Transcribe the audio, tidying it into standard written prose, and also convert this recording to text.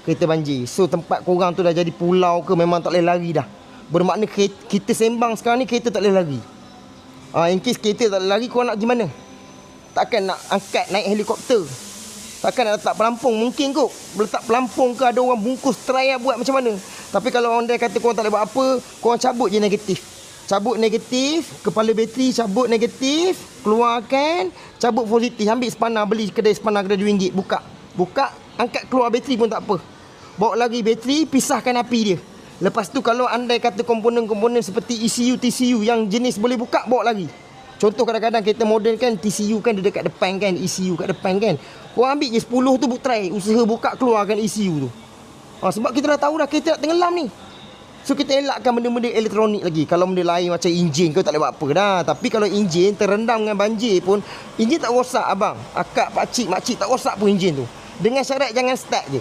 kereta banjir. So tempat korang tu dah jadi pulau ke, memang tak boleh lari dah. Bermakna kita sembang sekarang ni, kereta tak boleh lari. In case kereta tak boleh lari, korang nak pergi mana? Takkan nak angkat naik helikopter? Takkan nak letak pelampung? Mungkin kot letak pelampung ke, ada orang bungkus try buat macam mana. Tapi kalau orang dia kata korang tak boleh buat apa, korang cabut je negatif. Cabut negatif, kepala bateri cabut negatif, keluarkan, cabut positif, ambil spana, beli kedai spana kedai RM2, buka, angkat keluar bateri pun tak apa. Bawa lagi bateri, pisahkan api dia. Lepas tu kalau andai kata komponen-komponen seperti ECU, TCU yang jenis boleh buka, bawa lagi. Contoh kadang-kadang kereta moden kan, TCU kan dia dekat depan kan, ECU kat depan kan. Korang ambil je 10 tu, try usaha buka keluarkan ECU tu. Sebab kita dah tahu dah kereta nak tenggelam ni. So kita elakkan benda-benda elektronik lagi. Kalau benda lain macam enjin kau tak boleh buat apa dah. Tapi kalau enjin terendam dengan banjir pun, enjin tak rosak abang. Akak, pakcik, makcik tak rosak pun enjin tu. Dengan syarat jangan start je.